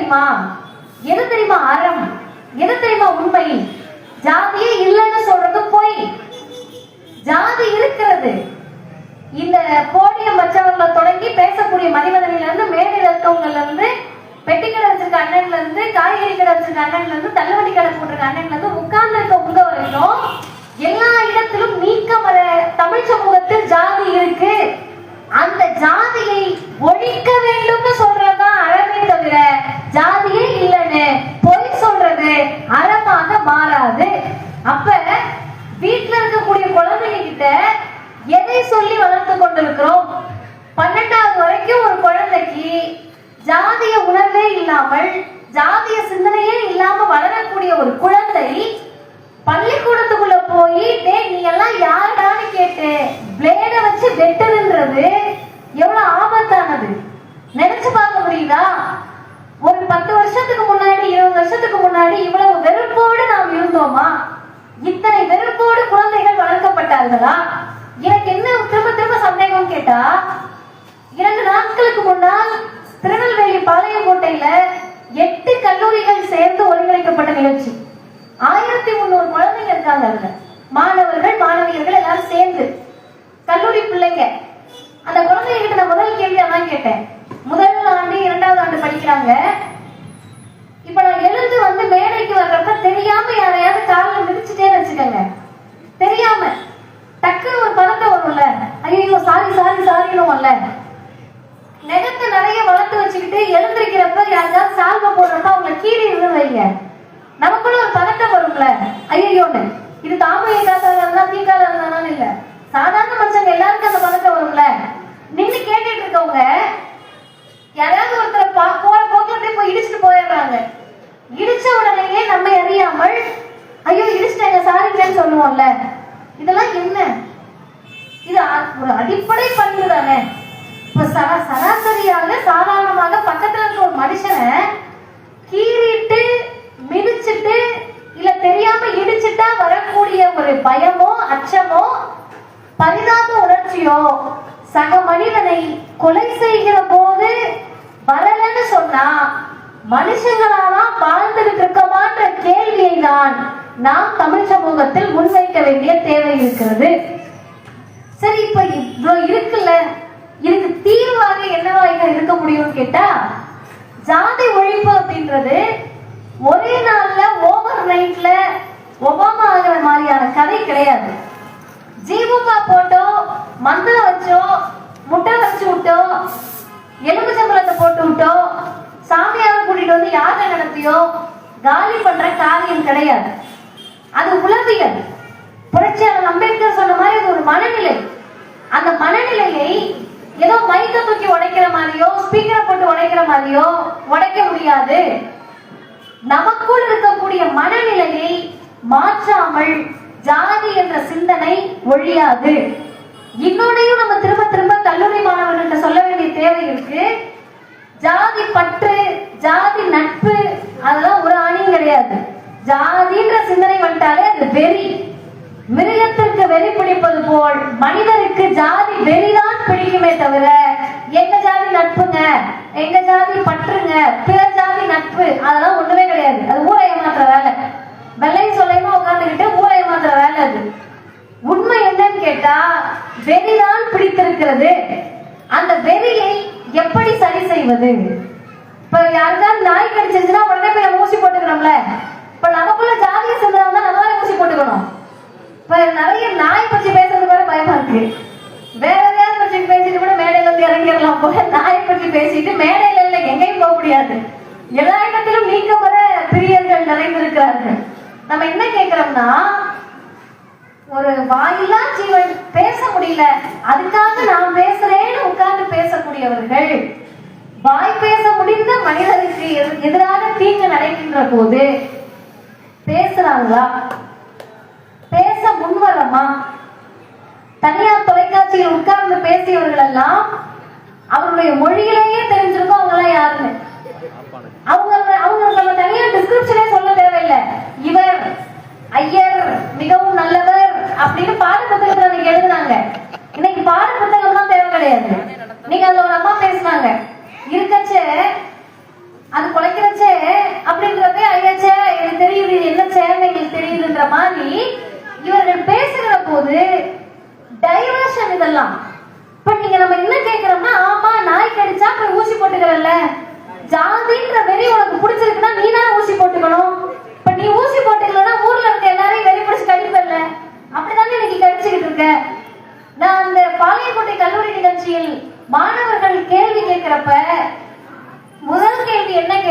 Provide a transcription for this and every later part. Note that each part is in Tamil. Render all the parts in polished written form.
தெரியுமா? எது தெரியுமா அறம்? எது தெரியுமா உண்மை? ஜாதியே இல்லைன்னு சொல்றது போய். ஜாதி இருக்கிறது. இந்த போடியம் வச்சவர்களை தொடங்கி பேசக்கூடிய மணிவதனில இருந்து, மேடையில் இருக்கவங்கல இருந்து, பெட்டி கடை வச்சிருக்க அண்ணன்ல இருந்து, காய்கறி கடை வச்சிருக்க அண்ணன்ல இருந்து, தள்ளுவண்டி கடை போட்டிருக்க அண்ணன்ல இருந்து, உட்கார்ந்து இருக்க உங்க வரைக்கும் எல்லா இடத்திலும் நீக்கமர தமிழ் சமூகத்தில் ஜாதி இருக்கு. அந்த ஜாதியை ஒழிக்க வேண்டும்னு சொல்றதுதான் அறமே தவிர ஜாதியே இல்லைன்னு பொய் சொல்றது அறமாக மாறாது. அப்ப வீட்டுல இருக்கக்கூடிய குழந்தைங்க கிட்ட எதை சொல்லி வளர்த்து கொண்டிருக்கிறோம்? 12வது வரைக்கும் ஒரு குழந்தைக்கு ஜாதிய உணர்வே இல்லாமல், ஜாதிய சிந்தனையே இல்லாம வளரக்கூடிய ஒரு குழந்தை பள்ளிக்கூடத்துக்குள்ள போய் நீ எல்லாம் யாருடான்னு கேட்டு பிளேட வச்சு வெட்டுதுன்றது எவ்வளவு ஆபத்தானது நினைச்சு பார்க்க முடியுதா? ஒரு 10 வருஷத்துக்கு முன்னாடி, 20 வருஷத்துக்கு முன்னாடி இவ்வளவு வெறுப்போடு நாம் இருந்தோமா? இத்தனை வெறுப்போடு குழந்தைகள் வளர்க்கப்பட்டார்களா? எனக்கு என்ன திரும்ப திரும்ப சந்தேகம் கேட்டா, 2 நாட்களுக்கு முன்னால் திருநெல்வேலி பாளையங்கோட்டையில 8 கல்லூரிகள் சேர்ந்து ஒருங்கிணைக்கப்பட்ட நிகழ்ச்சி. 1300 குழந்தைங்க இருக்காங்க. அதுல மாணவர்கள் மாணவியர்கள் எல்லாரும் சேர்ந்து, கல்லூரி பிள்ளைங்க. அந்த குழந்தைங்க கிட்ட நான் முதல் கேள்வி அதான் கேட்டேன். முதல் ஆண்டு 2வது ஆண்டு படிக்கிறாங்க. இப்ப நான் எழுந்து வந்து மேடைக்கு வர்றப்ப தெரியாம யாரையாவது காலில் மிதிச்சுட்டே வச்சுக்கோங்க, தெரியாம டக்குன்னு ஒரு பதட்டம் வரும்ல, ஐயோ சாரி சாரி சாரினும்ல. நெகத்தை நிறைய வளர்த்து வச்சுக்கிட்டு எழுந்திருக்கிறப்ப யாருக்காவது சால்வை போடுறப்ப அவங்களை கீழே இருந்து வைங்க, நமக்குள்ள ஒரு பதட்டம் வரும்ல, ஐயோன்னு. இது தாமையை காசால இருந்தா தீக்கால இருந்தாலும் இல்ல, சாதாரண மனுஷங்க எல்லாருக்கும் அந்த பதட்டம் வரும்ல. நின்று கேட்டுட்டு இருக்கவங்க யாராவது ஒருத்தர் போற போக்குல போய் இடிச்சுட்டு போயிடுறாங்க. இடிச்ச உடனேயே நம்ம அறியாமல் ஐயோ இடிச்சிட்டாங்க சாரிங்கன்னு சொல்லுவோம்ல. இதெல்லாம் என்ன? இது ஒரு அடிப்படை பண்பு தானே. இப்ப சராசரியாக சாதாரணமாக பக்கத்துல இருக்க ஒரு மனுஷனை கீறிட்டு மிதிச்சுட்டு இல்ல தெரியாம இடிச்சுட்டா வரக்கூடிய ஒரு பயமோ அச்சமோ பரிதாப உணர்ச்சியோ சக மனிதனை கொலை செய்கிற போது வரலன்னு சொன்னா மனுஷங்களாலாம் வாழ்ந்துட்டு இருக்கமான்ற கேள்வியை தான் நாம் தமிழ் சமூகத்தில் முன்வைக்க வேண்டிய தேவை இருக்கிறது. சரி, இப்ப இவ்வளவு இருக்குல்ல, இதுக்கு தீர்வாக என்னவாக இருக்க முடியும்னு கேட்டா, ஜாதி ஒழிப்பு அப்படின்றது ஒரே நாள்ல ஓவர் நைட்ல ஒபாமா ஆகிற மாதிரியான கதை கிடையாது. ஜீபுகா போட்டோ, மந்திரம் வச்சோ, முட்டை வச்சு விட்டோ, எலும்புச்சம்பளத்தை போட்டு விட்டோ, சாமியாவை கூட்டிட்டு வந்து யாரை நடத்தியோ காலி பண்ற காரியம் கிடையாது. அது உளவியல். புரட்சியாளர் அம்பேத்கர் சொன்ன மாதிரி அது ஒரு மனநிலை. அந்த மனநிலையை ஏதோ மைக்க தூக்கி உடைக்கிற மாதிரியோ ஸ்பீக்கரை போட்டு உடைக்கிற மாதிரியோ உடைக்க முடியாது. நமக்குள் இருக்கக்கூடிய மனநிலையை மாற்றாமல் ஜாதி என்ற சிந்தனை ஒழியாது. இன்னொன்னையும் நம்ம திரும்ப திரும்ப கல்லூரி மாணவர்கள்ட்ட சொல்ல வேண்டிய தேவை இருக்கு. ஜாதி பற்று, ஜாதி நட்பு அதெல்லாம் ஒரு அணியும் கிடையாது. ஜாதின்ற சிந்தனை வந்துட்டாலே அது வெறி. மிருகத்திற்கு வெறி பிடிப்பது போல் மனிதருக்கு ஜாதி வெறிதான் பிடிக்குமே தவிர எங்க ஜாதி நட்புங்க, எங்க ஜாதி பற்றுங்க, பிற ஜாதி நட்பு அதெல்லாம் ஒண்ணுமே கிடையாது. அது ஊரை ஏமாத்துற வேலை. வெள்ளை சொல்லையுமா உட்கார்ந்துக்கிட்டு ஊரை ஏமாத்துற வேலை. அது உண்மை என்னன்னு கேட்டா வெறிதான் பிடித்திருக்கிறது. அந்த வெறியை எப்படி சரி செய்வது? இப்ப யாருக்காவது நாய் கடிச்சிருச்சுன்னா உடனே போய் நம்ம ஊசி போட்டுக்கிறோம்ல. இப்ப நமக்குள்ள ஜாதிய சிந்தனை நம்ம ஊசி போட்டுக்கணும். இப்ப நிறைய நாய் பற்றி பேசுறது வேற பயமா இருக்கு. வேற எதையாவது பற்றி பேசிட்டு கூட மேடையில இருந்து இறங்கிடலாம் போல. நாயை பற்றி பேசிட்டு மேடையில இல்ல எங்கேயும் போக முடியாது. எல்லா இடத்திலும் நீக்க வர பிரியர்கள் நிறைந்திருக்கிறார்கள். நம்ம என்ன கேட்கிறோம்னா, ஒரு வாயிலா ஜீவன் பேச முடியல, அதுக்காக நான் பேசுறேன்னு உட்கார்ந்து பேசக்கூடியவர்கள், வாய் பேச முடிந்த மனிதனுக்கு எதிராக தீங்கு நடக்கின்ற போது பேசுறாங்களா? பேச முன்வரமா? தனியார் தொலைக்காட்சியில் உட்கார்ந்து பேசியவர்கள் எல்லாம் அவருடைய மொழியிலேயே தெரிஞ்சிருக்கும் அவங்க எல்லாம் யாருன்னு. அவங்க நம்ம தனியா டிஸ்கிரிப்ஷனே சொல்ல தேவையில்லை. இவர் ஐயர் மிகவும் நல்லவர் அப்படின்னு பாட புத்தகத்துல நீங்க எழுதுனாங்க. இன்னைக்கு பாட புத்தகம் தான் தேவை கிடையாது. நீங்க அதுல ஒரு அம்மா பேசினாங்க இருக்கச்சே, அது குலைக்கிறச்சே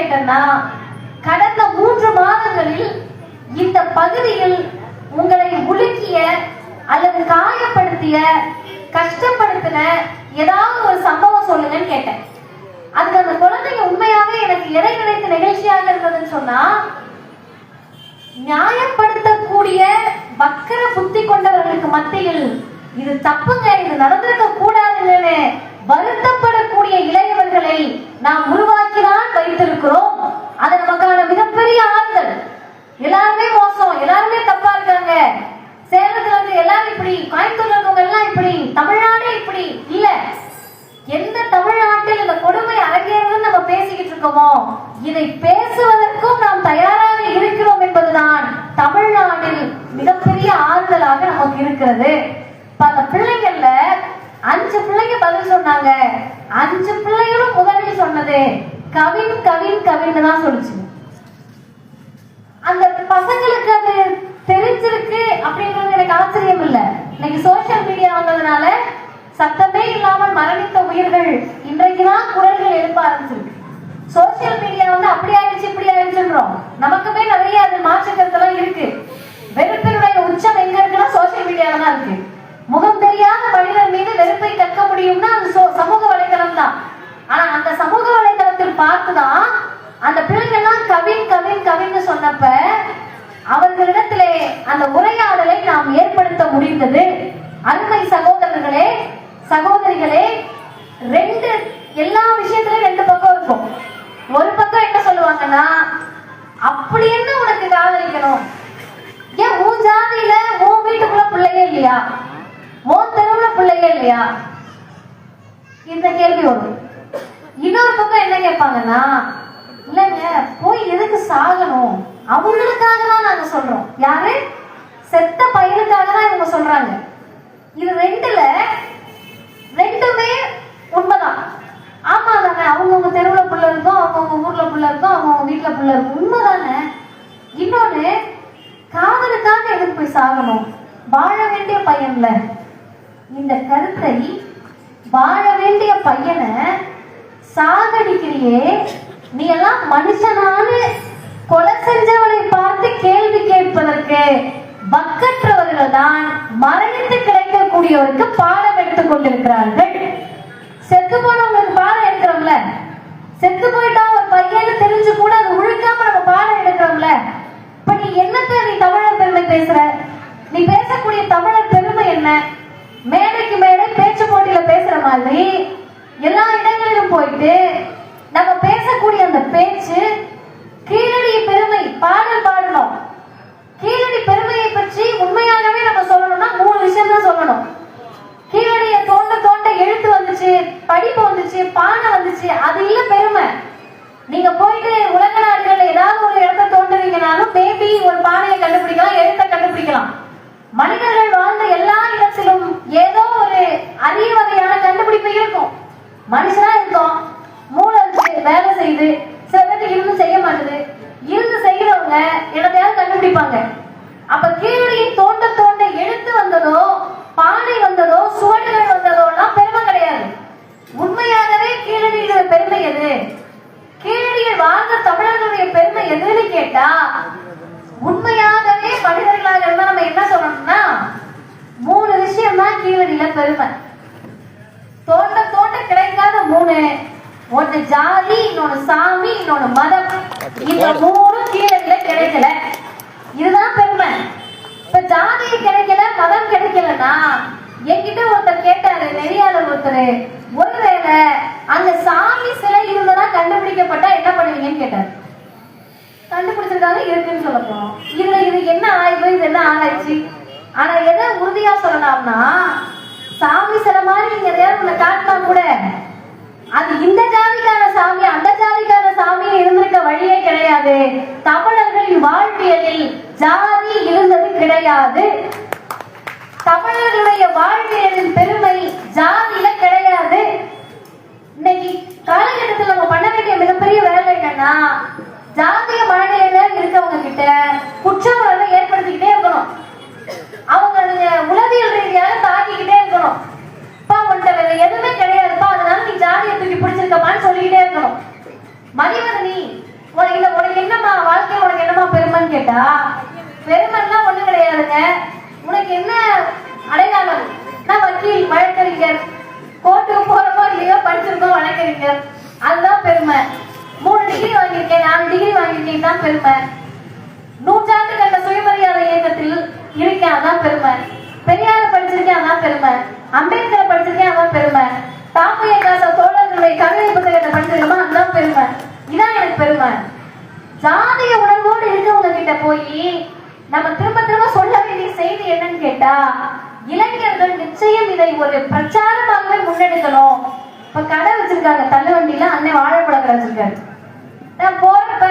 கேட்டேன்னா, கடந்த 3 மாதங்களில் இந்த பகுதியில் உங்களை உலுக்கிய அல்லது காயப்படுத்திய, கஷ்டப்படுத்தின ஏதாவது ஒரு சம்பவம் சொல்லுங்கன்னு கேட்டேன். அதுக்கு அந்த குழந்தைங்க உண்மையாவே எனக்கு எதை நினைத்த நிகழ்ச்சியாக இருந்ததுன்னு சொன்னா, நியாயப்படுத்தக்கூடிய வக்கர புத்தி கொண்டவர்களுக்கு மத்தியில் இது தப்புங்க, இது நடந்திருக்க கூடாதுன்னு வருத்தப்படக்கூடிய இளையவர்களை நாம் உருவாக்கிதான் வைத்திருக்கிறோம். அது நமக்கான மிகப்பெரிய ஆறுதல். எல்லாருமே மோசம், எல்லாருமே தப்பா இருக்காங்க, சேலத்துல இருந்து எல்லாரும் இப்படி, கோயம்புத்தூர்ல இருக்கவங்க எல்லாம் இப்படி, தமிழ்நாடே இப்படி இல்ல. எந்த தமிழ்நாட்டில் இந்த கொடுமை அரங்கேறுதுன்னு நம்ம பேசிக்கிட்டு இருக்கோமோ, இதை பேசுவதற்கும் நாம் தயாராக இருக்கிறோம் என்பதுதான் தமிழ்நாட்டில் மிகப்பெரிய ஆறுதலாக நமக்கு இருக்கிறது. அந்த பிள்ளைகள்ல 5 பிள்ளைங்க பதில் சொன்னாங்க. 5 பிள்ளைகளும் முதலில் சொன்னது கவின் கவின் கவின் தான் சொல்லுச்சு. அந்த பசங்களுக்கு அது தெரிஞ்சிருக்கு அப்படின்றது எனக்கு ஆச்சரியம் இல்லை. இன்னைக்கு சோசியல் மீடியா வந்ததுனால சத்தமே இல்லாமல் மரணித்த உயிர்கள் இன்றைக்குதான் குரல்கள் எழுப்ப ஆரம்பிச்சிருக்கு. சோசியல் மீடியா வந்து அப்படி ஆயிடுச்சு இப்படி ஆயிடுச்சுன்றோம். நமக்குமே நிறைய அது மாற்று கருத்தெல்லாம் இருக்கு. வெறுப்பினுடைய உச்சம் எங்க இருக்குன்னா சோசியல் மீடியால தான் இருக்கு. முகம் தெரியாத மனிதர் மீது வெறுப்பை கற்க முடியும்னா அது சமூக வலைதளம் தான். ஆனா அந்த சமூக வலைதளத்தில் பார்த்துதான் அந்த பிள்ளைகள்லாம் கவின் கவின் கவின்னு சொன்னப்ப அவர்களிடத்திலே அந்த உரையாடலை நாம் ஏற்படுத்த முடிந்தது. அருமை சகோதரர்களே, சகோதரிகளே, எல்லா விஷயத்திலும் 2 பக்கம் இருக்கும். ஒரு பக்கம் என்ன சொல்லுவாங்கன்னா, அப்படி என்ன உனக்கு காதலிக்கணும், ஏன் உன் ஜாதியில உன் வீட்டுக்குள்ள பிள்ளையே இல்லையா, உன் தெருவுல பிள்ளையே இல்லையா, இந்த கேள்வி வரும். இன்னொரு பக்கம் என்ன கேட்பாங்கன்னா, இல்லைங்க போய் எதுக்கு சாகணும், அவங்களுக்காக தான் நாங்க சொல்றோம். யாரு? செத்த பையனுக்காக தான் இவங்க சொல்றாங்க. இது 2மே உண்மைதான். ஆமா தானே, அவங்கவுங்க தெருவுல புள்ள இருக்கும், அவங்கவுங்க ஊர்ல புள்ள இருக்கும், அவங்கவுங்க வீட்டுல புள்ள இருக்கும், உண்மைதானே. இன்னொன்னு, காதலுக்காக எதுக்கு போய் சாகணும், வாழ வேண்டிய பையன்ல. இந்த கருத்தை வாழ வேண்டிய பையனை சாகடிக்கிறியே, நீ எல்லாம் மனுஷனானு கொலை செஞ்சவனை பார்த்து கேள்வி கேட்பதற்கு பக்கற்றவர்கள் தான் மரணித்து கிடைக்கக்கூடியவருக்கு பாடம் எடுத்துக் கொண்டிருக்கிறார்கள். செத்து போனவங்களுக்கு பாடம் எடுக்கிறோம்ல, செத்து போயிட்டா ஒரு பையன்னு தெரிஞ்சு கூட அது உழுக்காம நம்ம பாடம் எடுக்கிறோம்ல. இப்ப நீ என்னத்த நீ தமிழர் பெருமை பேசுற, நீ பேசக்கூடிய தமிழர் பெருமை என்ன? மேடைக்கு மேடை பேச்சு போட்டியில பேசுற மாதிரி எல்லா இடங்களிலும் போயிட்டு நம்ம பேசக்கூடிய அந்த பேச்சு கீழடி பெருமை பாடல் பாடணும். கீழடி பெருமையை பற்றி உண்மையாகவே நம்ம சொல்லணும்னா 3 விஷயம் தான் சொல்லணும். கீழடியை தோண்ட தோண்ட எழுத்து வந்துச்சு, படிப்பு வந்துச்சு, பானை வந்துச்சு, அது இல்ல பெருமை. நீங்க போயிட்டு உலக நாடுகள்ல ஏதாவது ஒரு இடத்தை தோண்டுறீங்கனாலும் மேபி ஒரு பானையை கண்டுபிடிக்கலாம், எழுத்தை கண்டுபிடிக்கலாம். மனிதர்கள் வாழ்ந்த எல்லா இடத்திலும் ஏதோ ஒரு அரிய வகையான கண்டுபிடிப்பு இருக்கும். மனுஷனா இருக்கும், மூளை வேலை செய்து, சில பேருக்கு இருந்து செய்ய மாட்டுது, இருந்து செய்யறவங்க இடத்தையாவது கண்டுபிடிப்பாங்க. அப்ப கீழடியை தோண்ட தோண்ட எழுத்து வந்ததோ, பானை வந்ததோ, சுவடுகள் வந்ததோ எல்லாம் பெருமை கிடையாது. உண்மையாகவே கீழடியோட பெருமை எது, கீழடியில் வாழ்ந்த தமிழர்களுடைய பெருமை எதுன்னு கேட்டா, உண்மையாகவே மனிதர்களாக இருந்தா நம்ம என்ன சொல்லணும்னா 3 விஷயம் தான் கீழடியில பெருமை. தோண்ட தோண்ட கிடைக்காத 3, ஒன்னு ஜாதி, இன்னொன்னு சாமி, இன்னொன்னு மதம். இந்த 3 கீழடியில கிடைக்கல, இதுதான் பெருமை. இப்ப ஜாதி கிடைக்கல, மதம் கிடைக்கலன்னா என்கிட்ட ஒருத்தர் கேட்டாரு, நெறியாளர் ஒருத்தர், ஒருவேளை அங்க சாமி சிலை இருந்ததா கண்டுபிடிக்கப்பட்டா என்ன பண்ணுவீங்கன்னு கேட்டாரு. கண்டுபிடிச்சிருக்காங்க, இருக்குன்னு சொல்லப்போம். இது என்ன ஆய்வு, இது என்ன ஆராய்ச்சி? ஆனா எதை உறுதியா சொல்லலாம்னா, சாமி சிலை மாதிரி நீங்க எதையாவது காட்டினா கூட அது இந்த ஜாதிக்கான சாமி அந்த ஜாதிக்கான சாமி இருந்திருக்க வழியே கிடையாது. தமிழர்களின் வாழ்வியலில் ஜாதி இருந்தது கிடையாது. தமிழர்களுடைய வாழ்வியலின் பெருமை ஜாதியில கிடையாது. இன்னைக்கு காலகட்டத்தில் நம்ம பண்ண வேண்டிய மிகப்பெரிய வேலை என்னன்னா, ஜாதிய மனநிலையில இருக்கவங்க கிட்ட குற்ற உணர்வை ஏற்படுத்திக்கிட்டே இருக்கணும். அவங்க உளவியல் ரீதியாக தாக்கிக்கிட்டே இருக்கணும். உன்கிட்ட வேற எதுவுமே கிடையாதுப்பா, அதனால நீ ஜாதியை தூக்கி பிடிச்சிருக்கப்பான்னு சொல்லிக்கிட்டே இருக்கணும். மதிவதனி கேட்டா பெருமைலாம் ஒண்ணு கிடையாதுங்க. உனக்கு என்ன அடையாளம்? நான் வக்கீல், வழக்கறிஞர், கோர்ட்டுக்கு போறப்போ இல்லையோ படிச்சிருக்கோம் வழக்கறிஞர், அதுதான் பெருமை. 3 டிகிரி வாங்கியிருக்கேன், 4 டிகிரி வாங்கியிருக்கேன் தான் பெருமை. 100 ஆண்டு கண்ட சுயமரியாதை இயக்கத்தில் இருக்கேன், அதான் பெருமை. பெரியார் படிச்சிருக்கேன், அதான் பெருமை. அம்பேத்கர் படிச்சிருக்கேன், அதான் பெருமை. தாமுயகாச தோழர்களுடைய கவிதை புத்தகத்தை படிச்சிருக்கோமா, அதுதான் பெருமை. இதான் எனக்கு பெருமை. ஜாதிய உணர்வோடு இருக்கவங்க கிட்ட போய் நம்ம திரும்ப திரும்ப சொல்ல வேண்டிய செய்தி என்னன்னு கேட்டா, இளைஞர்கள் நிச்சயம் இதை ஒரு பிரச்சாரமாகவே முன்னெடுக்கணும். இப்ப கடை வச்சிருக்காங்க தள்ளுவண்டியில, அண்ணன் வாழைப்பழ கடை வச்சிருக்காரு. நான் போறப்ப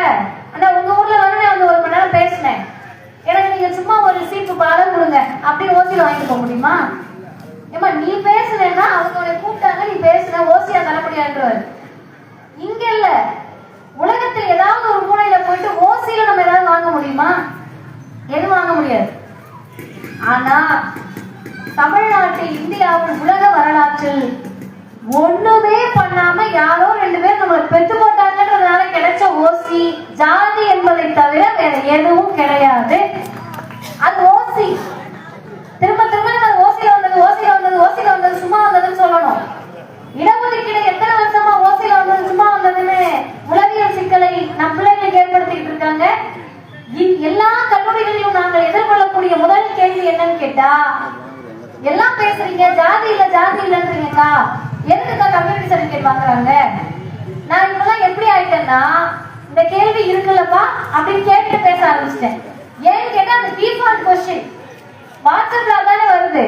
அண்ணா உங்க ஊர்ல வந்து வந்து 1 மணி நேரம் பேசினேன், எனக்கு நீங்க சும்மா ஒரு சீப்பு பாலம் கொடுங்க அப்படின்னு ஓசியில வாங்கிட்டு போக முடியுமா? ஏமா நீ பேசுனேன்னா அவங்க உன்னை கூப்பிட்டாங்க, நீ பேசுன ஓசியா தர முடியாதுன்றவர். இங்க இல்ல, உலகத்தில் ஏதாவது ஒரு மூலையில போயிட்டு ஓசியில நம்ம ஏதாவது வாங்க முடியுமா? எதுவும் வாங்க முடியாது. ஆனா தமிழ்நாட்டு இந்தியாவில் உலக வரலாற்றில் ஒண்ணுமே பண்ணாம யாரோ 2 பேர் நம்மளை பெத்து போட்டாங்கன்றதுனால கிடைச்ச ஓசி ஜாதி என்பதை தவிர வேற எதுவும் கிடையாது. அது ஓசி. திரும்ப திரும்ப நம்ம ஓசியில வந்தது, ஓசியில வந்தது, ஓசியில வந்தது, சும்மா வந்ததுன்னு சொல்லணும். இடஒதுக்கீடு எத்தனை வருஷமா ஓசியில வந்தது, சும்மா வந்ததுன்னு உளவியல் சிக்கலை நம் பிள்ளைகளுக்கு ஏற்படுத்திட்டு இருக்காங்க. எல்லா கல்லூரிகளிலும் நாங்கள் எதிர்கொள்ளக்கூடிய முதல் கேள்வி என்னன்னு கேட்டா, எல்லாம் பேசுறீங்க ஜாதி இல்ல ஜாதி இல்லன்றீங்கக்கா, எதுக்குக்கா கம்யூனிட்டி சர்டிபிகேட் வாங்குறாங்க? நான் இப்பெல்லாம் எப்படி ஆயிட்டேன்னா, இந்த கேள்வி இருக்குல்லப்பா அப்படின்னு கேட்டு பேச ஆரம்பிச்சிட்டேன். ஏன்னு கேட்டா அந்த டிஃபால்ட் கொஸ்டின் வாட்ஸ்அப்ல தானே வருது.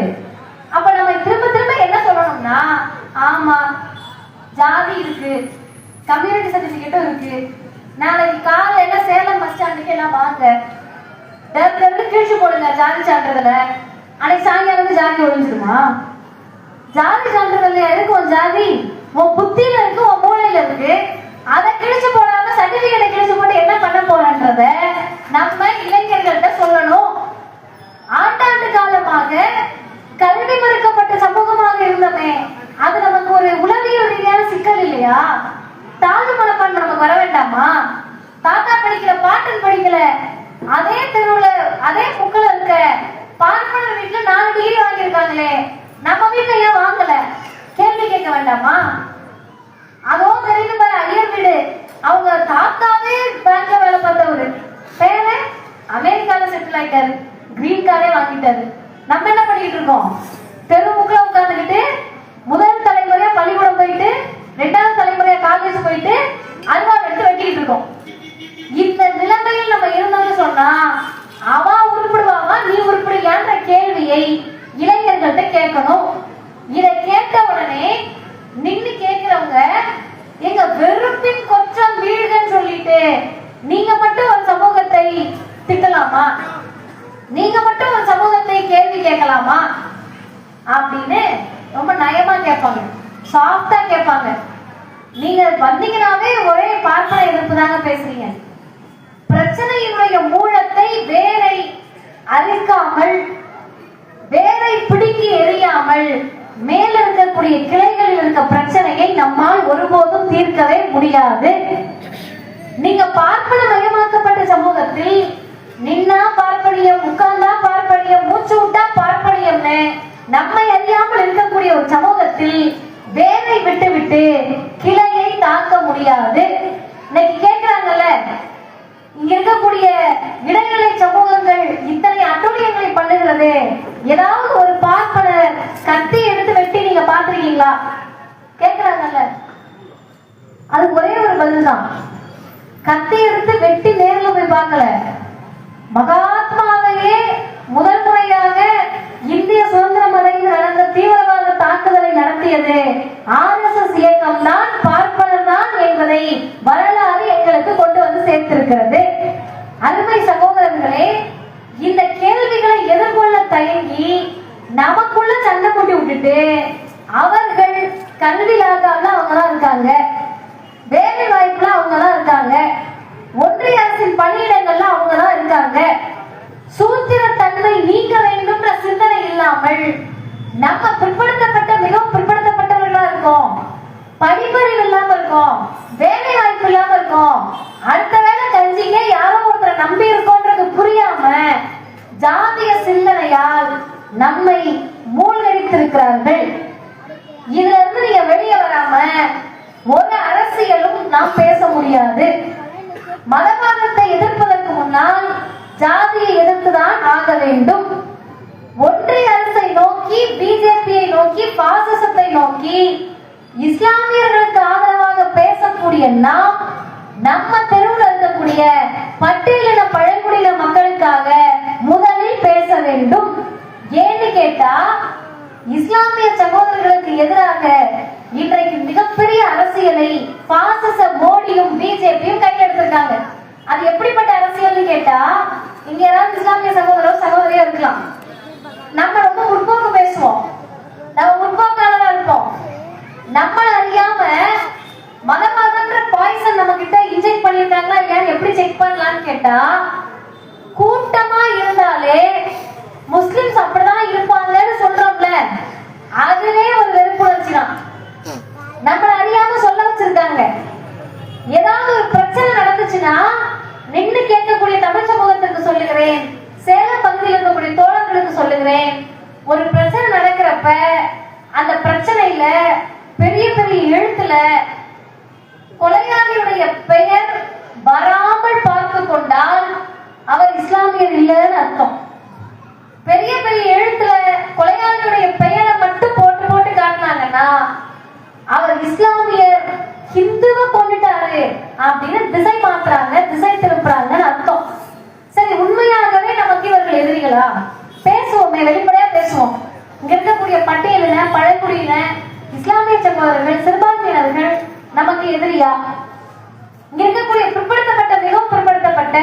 அப்ப நம்ம திரும்ப திரும்ப என்ன சொல்லணும்னா, ஆமா ஜாதி இருக்கு, கம்யூனிட்டி சர்டிபிகேட்டும் இருக்கு, நாளைக்கு காலையில சேலம் பஸ் ஸ்டாண்டுக்கு எல்லாம் வாங்க, கிழிச்சு போடுங்க ஜாதி சான்றிதழ. அன்னைக்கு சாயங்காலம் ஜாதி ஒழிஞ்சிருமா? ஜாதி சான்றிதழ் இருக்கும், ஜாதி உன் புத்தியில இருக்கு, உன் மூளையில இருக்கு. அதை கிழிச்சு போடாம சர்டிபிகேட்டை கிழிச்சு போட்டு என்ன பண்ண போறன்றத நம்ம இளைஞர்கள்ட்ட சொல்லணும். ஆண்டாண்டு காலமாக கல்வி மறுக்கப்பட்ட சமூகமாக இருந்தமே, அது நமக்கு ஒரு உளவியல் ரீதியான சிக்கல் இல்லையா? தாழ்வு மனப்பான்மை நமக்கு வர வேண்டாமா? தாத்தா படிக்கிற பாட்டன் படிக்கல, அதே தெருவுல அதே புக்கில் இருக்க பார்ப்பனர் வீட்டுல 4 டிகிரி வாங்கியிருக்காங்களே, நம்ம வீட்டுல ஏன் வாங்கல? கேள்வி கேட்க வேண்டாமா? அதோ தெரியுது பாரு ஐயர் வீடு, அவங்க தாத்தாவே பேங்க்ல வேலை பார்த்தவரு, பேரு அமெரிக்கால செட்டில் ஆயிட்டாரு, கிரீன் கார்டே வாங்கிட்டாரு. நம்ம என்ன பண்ணிட்டு இருக்கோம்? தெருவுக்குள்ள உட்கார்ந்துக்கிட்டு முதல் தலைமுறையா பள்ளிக்கூடம் போயிட்டு 2வது தலைமுறையா காலேஜ் போயிட்டு அல்வா எடுத்து வெட்டிட்டு இருக்கோம். இந்த நிலைமையில் நம்ம இருந்தோம்னு சொன்னா அவா உருப்பிடுவாவா நீ உருப்பிடுவியான்ற கேள்வியை இளைஞர்கள்ட்ட கேட்கணும். இதை கேட்ட உடனே நின்னு கேட்கிறவங்க எங்க வெறுப்பின் கொற்றம் வீழ்கன்னு சொல்லிட்டு நீங்க மட்டும் ஒரு சமூகத்தை திட்டலாமா? நீங்க மட்டும் ஒரு சமூகத்தை கேள்வி கேட்கலாமா அப்படின்னு ரொம்ப நயமா கேட்பாங்க, சாஃப்டா கேட்பாங்க. நீங்க வந்தீங்கன்னாவே ஒரே பார்ப்பன எதிர்ப்பு தாங்க பேசுறீங்க. பிரச்சனையினுடைய மூலத்தை வேரை அரிக்காமல், வேரை பிடுங்கி எறியாமல் மேல இருக்கக்கூடிய கிளைகளில் இருக்க பிரச்சனையை நம்மால் ஒருபோதும் தீர்க்கவே முடியாது. நீங்க பார்ப்பன மயமாக்கப்பட்ட சமூகத்தில் நின்னா பார்ப்பனியம், உட்கார்ந்தா பார்ப்பனியம், மூச்சு விட்டா பார்ப்பனியம்னு நம்மை அறியாமல் இருக்கக்கூடிய ஒரு சமூகத்தில் வேரை விட்டு விட்டு கிளையை தாக்க முடியாது. இன்னைக்கு கேட்கிறாங்கல்ல, இங்க இருக்கக்கூடிய இடைநிலை சமூகங்கள் இத்தனை அட்டுழியங்களை பண்ணுகிறது, ஏதாவது ஒரு பார்ப்பனர் கத்தி எடுத்து வெட்டி நீங்க பாத்திருக்கீங்களா கேட்கிறாங்கல்ல? அது ஒரே ஒரு பதில் தான், கத்தி எடுத்து வெட்டி நேர்ல போய் பார்க்கல. மகாத்மாவையே முதல் முறையாக இந்திய சுதந்திரம் அடைந்து நடந்த தீவிரவாத தாக்குதலை நடத்தியது RSS இயக்கம் தான், பார்ப்பனர் தான் என்பதை வரலாறு எங்களுக்கு கொண்டு வந்து சேர்த்திருக்கிறது. அருமை சகோதரர்களே, இந்த கேள்விகளை எதிர்கொள்ள தயங்கி நமக்குள்ள சண்டை போட்டு விட்டுட்டு அவர்கள் கல்வியாக அவங்கதான் இருக்காங்க, வேலை வாய்ப்புல அவங்கதான் இருக்காங்க, ஒன்றிய அரசின் பணியிடங்கள்ல அவங்கதான் இருக்காங்க, சூத்திரத்தன்மை நீங்க வேண்டும்ன்ற சிந்தனை இல்லாமல் நம்ம பிற்படுத்தப்பட்ட மிகவும் பிற்படுத்தப்பட்டவர்களா இருக்கோம், படிப்பறிவு இல்லாம இருக்கோம், வேலை வாய்ப்பு இல்லாம இருக்கோம், அடுத்த வேலை கஞ்சிங்க யாரோ ஒருத்தரை நம்பி இருக்கோன்றது நாம் பேச முடியாது. மதவாதத்தை எதிர்ப்பதற்கு முன்னால் ஜாதியை எதிர்த்துதான் ஆக வேண்டும். ஒன்றிய அரசை நோக்கி, பிஜேபியை நோக்கி, பாசிசத்தை நோக்கி இஸ்லாமியர்களுக்கு ஆதரவாக பேசக்கூடிய நாம் நம்ம தெருவில் இருக்கக்கூடிய பட்டியலின பழங்குடியின மக்களுக்காக முதலில் பேச வேண்டும். ஏன்னு கேட்டா, இஸ்லாமிய சகோதரர்களுக்கு எதிராக இன்றைக்கு மிகப்பெரிய அரசியலை பாசிச மோடியும் பிஜேபியும் கையில் எடுத்திருக்காங்க. அது எப்படிப்பட்ட அரசியல்னு கேட்டா, இங்க யாராவது இஸ்லாமிய சகோதரியா இருக்கலாம். நம்ம ரொம்ப முற்போக்கு பேசுவோம், நம்ம முற்போக்காளராக இருப்போம். நம்மள அறியாம மதவாதன்ற பாய்சன் நம்ம கிட்ட இன்ஜெக்ட் பண்ணிருக்காங்களா இல்லையான்னு எப்படி செக் பண்ணலாம்னு கேட்டா, கூட்டமா இருந்தாலே முஸ்லிம்ஸ் அப்படிதான் இருப்பாங்கன்னு சொல்றோம்ல, அதுவே ஒரு வெறுப்புணர்ச்சி தான். நம்மள அறியாம சொல்ல வச்சிருக்காங்க. ஏதாவது ஒரு பிரச்சனை நடந்துச்சுன்னா நின்று கேட்கக்கூடிய தமிழ் சமூகத்திற்கு சொல்லுகிறேன், சேலம் பகுதியில் இருக்கக்கூடிய தோழர்களுக்கு சொல்லுகிறேன், ஒரு பிரச்சனை நடக்கிறப்ப அந்த பிரச்சனையில பெரிய பெரிய எழுத்துல கொலையாளியுடைய பெயர் வராமல் பார்த்து கொண்டால் அவர் இஸ்லாமியர் இல்லைன்னு அர்த்தம். பெரிய பெரிய எழுத்துல கொலையாளியுடைய பெயரை மட்டும் போட்டு போட்டு காட்டினாங்கன்னா அவர் இஸ்லாமியர், ஹிந்துவை கொண்டுட்டாரு அப்படின்னு திசை மாத்துறாங்க, திசை திருப்புறாங்கன்னு அர்த்தம். சரி, உண்மையாகவே நமக்கு இவர்கள் எதிரிகளா? பேசுவோமே, வெளிப்படையா பேசுவோம். இங்க இருக்கக்கூடிய பட்டியலின பழங்குடியின இஸ்லாமிய சகோதரர்கள், சிறுபான்மையினர்கள் நமக்கு எதிரியா? இங்க இருக்கக்கூடிய பிற்படுத்தப்பட்ட, மிகவும் பிற்படுத்தப்பட்ட,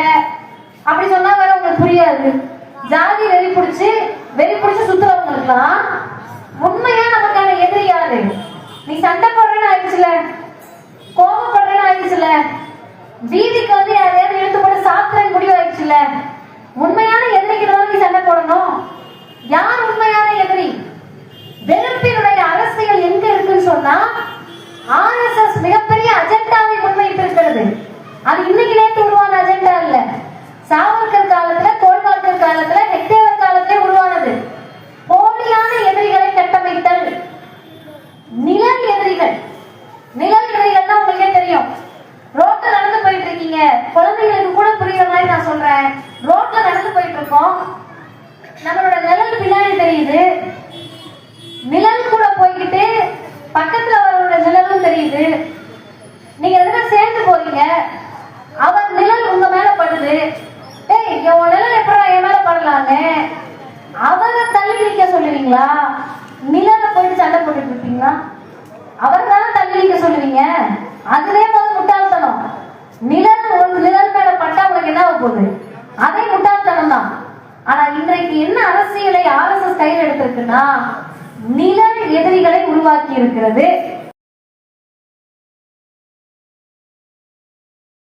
அப்படி சொன்னா வேற உங்களுக்கு புரியாது, ஜாதி வெறி பிடிச்சு சுத்துறவங்களுக்குலாம் உண்மையா நமக்கான எதிரி யாரு? நீ சண்டை போடுறேன்னு ஆயிடுச்சுல, கோபப்படுறேன்னு ஆயிடுச்சுல, வீதிக்கு வந்து யாரையாவது இழுத்து போட்டு சாப்பிட்றேன்னு முடிவு ஆயிடுச்சுல, உண்மையான எதிரிக்கு தான் நீ சண்டை போடணும். யார் உண்மையான எதிரி? வெறுப்பினுடைய அரசியல் எங்க இருக்குன்னு சொன்னா, ஆர்எஸ்எஸ் மிகப்பெரிய அஜெண்டாவை முன்வைத்திருக்கிறது. அது இன்னைக்கு நேற்று உருவான அஜெண்டா இல்ல, சாவர்கர் காலத்துல, கோல்வால்கர் காலத்துல, ஹெக்டேவர் காலத்திலே உருவானது. போலியான எதிரிகளை கட்டமைத்தல், நிழல் எதிரிகள். நிழல் எதிரிகள்னா உங்களுக்கே தெரியும். ரோட்ல நடந்து போயிட்டு இருக்கீங்க, குழந்தைகளுக்கு கூட புரியுற மாதிரி நான் சொல்றேன். ரோட்ல நடந்து போயிட்டு இருக்கோம், நம்மளோட நிழல் பின்னாடி தெரியுது, நிழல் கூட போய்கிட்டு பக்கத்துல அவரோட நிழலும் தெரியுது. நீங்க ரெண்டு பேரும் சேர்ந்து போறீங்க, அவர் நிழல் உங்க மேல படுது. ஏய், உன் நிழல் எப்படா என் மேல படலான்னு அவரை தள்ளி நிக்க சொல்லுவீங்களா? நிழல போயிட்டு சண்டை போட்டுட்டு இருப்பீங்களா? அவர் தானே தள்ளி நிக்க சொல்லுவீங்க. அதுவே முதல் முட்டாள்தனம். நிழல் ஒரு நிழல் மேல பட்டா உங்களுக்கு என்ன போகுது? அதே முட்டாள்தனம் தான். ஆனா இன்றைக்கு என்ன அரசியலை ஆர்எஸ்எஸ் கையில் எடுத்திருக்குன்னா, நிழல் எதிரிகளை உருவாக்கி இருக்கிறது.